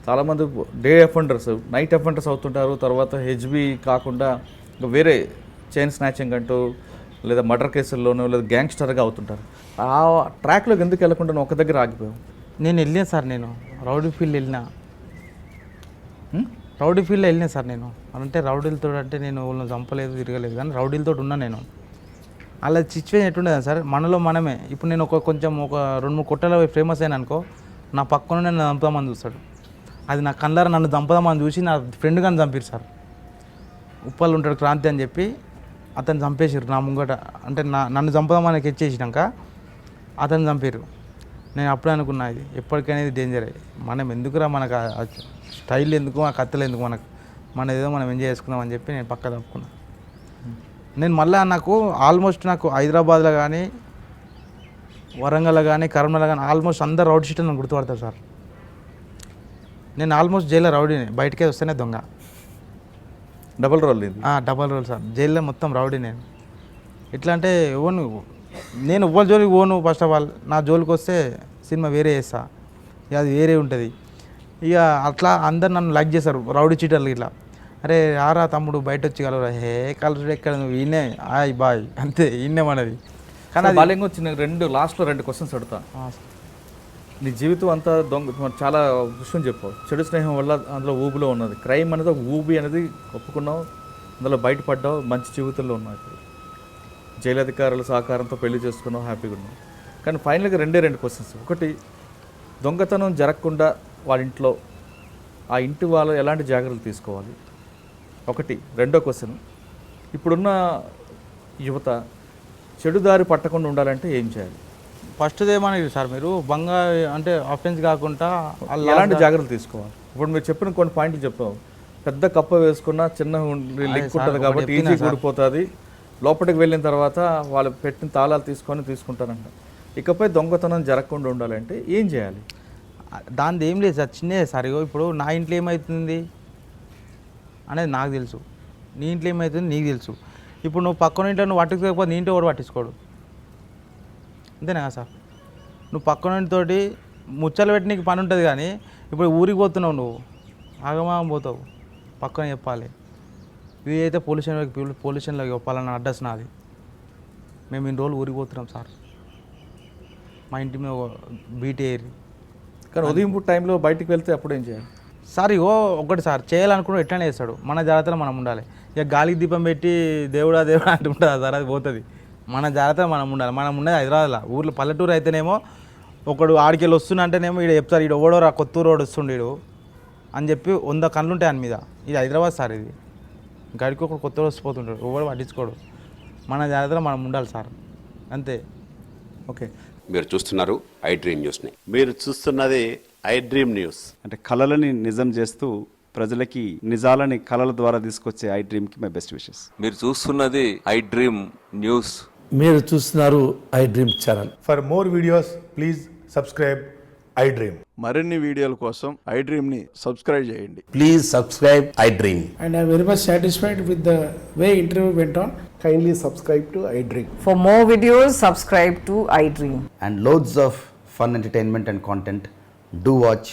చాలామంది day offenders, night offenders అవుతుంటారు. తర్వాత హెచ్బి కాకుండా ఇంకా వేరే చైన్ స్నాచింగ్ అంటూ లేదా మర్డర్ కేసుల్లోనూ లేదా గ్యాంగ్స్టర్గా అవుతుంటారు. ఆ ట్రాక్లోకి ఎందుకు వెళ్ళకుండా నువ్వు ఒక దగ్గర ఆగిపోయావు? నేను వెళ్ళినా సార్, నేను రౌడీ ఫీల్డ్ వెళ్ళినా, రౌడీ ఫీల్డ్లో వెళ్ళినా సార్ నేను. అంటే రౌడీలతో అంటే నేను వాళ్ళని చంపలేదు, తిరగలేదు, కానీ రౌడీలతో ఉన్నా నేను. అలా సిచ్యువేషన్ ఎట్టుండేదా సార్, మనలో మనమే. ఇప్పుడు నేను కొంచెం ఒక 2-3 కొట్టలో ఫేమస్ అయినా అనుకో, నా పక్కన నన్ను చంపుదామని చూస్తాడు. అది నా కళ్ళారా నన్ను చంపుదామని చూసి నా ఫ్రెండ్ కానీ చంపారు సార్. ఉప్పల్ ఉంటాడు క్రాంతి అని చెప్పి, అతను చంపేసారు నా ముంగట. అంటే నన్ను చంపుదామని ఎచ్చేసినాక అతను చంపారు. నేను అప్పుడే అనుకున్నా, ఇది ఎప్పటికైనా ఇది డేంజరే. మనం ఎందుకురా, మనకు స్టైల్ ఎందుకు, ఆ కత్తెలు ఎందుకు, మన ఏదో మనం ఎంజాయ్ చేసుకుందాం అని చెప్పి నేను పక్క తప్పుకున్నా. నేను మళ్ళీ నాకు హైదరాబాద్లో కానీ, వరంగల్లో కానీ, కరీంనగర్లో కానీ ఆల్మోస్ట్ అందరు రౌడీ షీట్లు నన్ను గుర్తుపడతారు సార్. నేను ఆల్మోస్ట్ జైల్లో రౌడీని, బయటకే వస్తేనే దొంగ. డబల్ రోల్ ఇది? Double role sir. జైల్లో మొత్తం రౌడీ నేను. ఎట్లా అంటే నేను ఎవ్వరి జోలికి పోను. ఫస్ట్ ఆఫ్ ఆల్ నా జోలికి వస్తే సినిమా వేరే చేస్తా, ఇక అది వేరే ఉంటుంది. ఇక అట్లా అందరు నన్ను లైక్ చేశారు రౌడీ చీటర్లు ఇట్లా. అరే ఆరా తమ్ముడు బయట వచ్చి కలవరా, హే కలర్ ఎక్కడ నువ్వు, ఈయనే హాయ్ బాయ్ అంతే, ఈయనే మనది. కానీ బాల్యంగా వచ్చిన లాస్ట్లో 2 క్వశ్చన్స్ అడుగుతా. నీ జీవితం అంతా చాలా విషయం చెప్పావు. చెడు స్నేహం వల్ల అందులో ఊబిలో ఉన్నది, క్రైమ్ అనేది ఒక ఊబి అనేది ఒప్పుకున్నావు, అందులో బయటపడ్డావు, మంచి జీవితంలో ఉన్నావు. ఇప్పుడు జైలు అధికారుల సహకారంతో పెళ్లి చేసుకున్నావు, హ్యాపీగా ఉన్నావు. కానీ ఫైనల్గా 2 క్వశ్చన్స్. ఒకటి, దొంగతనం జరగకుండా వాళ్ళ ఇంట్లో ఆ ఇంటి వాళ్ళు ఎలాంటి జాగ్రత్తలు తీసుకోవాలి ఒకటి. రెండో క్వశ్చన్, ఇప్పుడున్న యువత చెడుదారి పట్టకుండా ఉండాలంటే ఏం చేయాలి? ఫస్ట్ది ఏమనేది సార్ మీరు, అంటే ఆఫెన్స్ కాకుండా ఎలాంటి జాగ్రత్తలు తీసుకోవాలి? ఇప్పుడు మీరు చెప్పిన కొన్ని పాయింట్లు చెప్పావు. పెద్ద కప్ప వేసుకున్న చిన్న లింక్ ఉంటుంది కాబట్టి ఈజీ కూడిపోతుంది, లోపలికి వెళ్ళిన తర్వాత వాళ్ళు పెట్టిన తాళాలు తీసుకుంటారంట. ఇకపై దొంగతనం జరగకుండా ఉండాలంటే ఏం చేయాలి? దానిది ఏం లేదు సార్, చిన్నదే సార్. ఇప్పుడు నా ఇంట్లో ఏమవుతుంది అనేది నాకు తెలుసు, నీ ఇంట్లో ఏమవుతుంది నీకు తెలుసు. ఇప్పుడు నువ్వు పక్కన ఇంట్లో నువ్వు పట్టించుకోకపోతే నీ ఇంట్లో కూడా పట్టించుకోడు, అంతేనా సార్? నువ్వు పక్కన ఇంటితోటి ముచ్చలు పెట్టి నీకు పని ఉంటుంది, కానీ ఇప్పుడు ఊరికి పోతున్నావు, నువ్వు ఆగమాగం పోతావు, పక్కన చెప్పాలి. ఇది అయితే పోలీస్ స్టేషన్లోకి చెప్పాలన్న అడ్రస్ నాది. మేము ఇన్ని రోజులు ఊరికి పోతున్నాం సార్, మా ఇంటి మీద బీటీ ఏరి. కానీ ఉదయం టైంలో బయటికి వెళ్తే అప్పుడు ఏం చేయాలి సార్? ఒకటి సార్, చేయాలనుకుంటే ఎట్లనే చేస్తాడు, మన జాగ్రత్తలో మనం ఉండాలి. ఇక గాలికి దీపం పెట్టి దేవుడా అంటే ఉంటుంది సార్, అది పోతుంది. మన జాగ్రత్తలో మనం ఉండాలి. మనం ఉండేది హైదరాబాద్లో, ఊర్లో పల్లెటూరు అయితేనేమో ఒకడు ఆడికెళ్ళి వస్తున్నా అంటేనేమో ఈడ చెప్తారు, ఈడు ఓడో రా కొత్తూరు రోడ్ వస్తుండేడు అని చెప్పి 100 కళ్ళు ఉంటాయి అని మీద. ఇది హైదరాబాద్ సార్, ఇది గడికి ఒకడు కొత్త వస్తుపోతుంటాడు, ఎవడు పట్టించుకోడు. మన జాగ్రత్తలో మనం ఉండాలి సార్, అంతే. ఓకే, మీరు చూస్తున్నారు ఐ డ్రీమ్ న్యూస్ని. మీరు చూస్తున్నది ఐ డ్రీమ్ న్యూస్. అంటే కళలని నిజం చేస్తూ ప్రజలకి నిజాలని కళల ద్వారా తీసుకొచ్చే ఐ డ్రీమ్కి మై బెస్ట్ విషెస్. మీరు చూస్తున్నది ఐ డ్రీమ్ న్యూస్. మీరు చూస్తున్నారు I dream channel. For more videos please subscribe I dream. మరిన్ని వీడియోల కోసం ఐ డ్రీమ్ని సబ్స్క్రైబ్ చేయండి. Please subscribe I dream. And I am very much satisfied with the way interview went on. Kindly subscribe to I Dream. For more videos, subscribe to iDream. And loads of fun entertainment and content. Do watch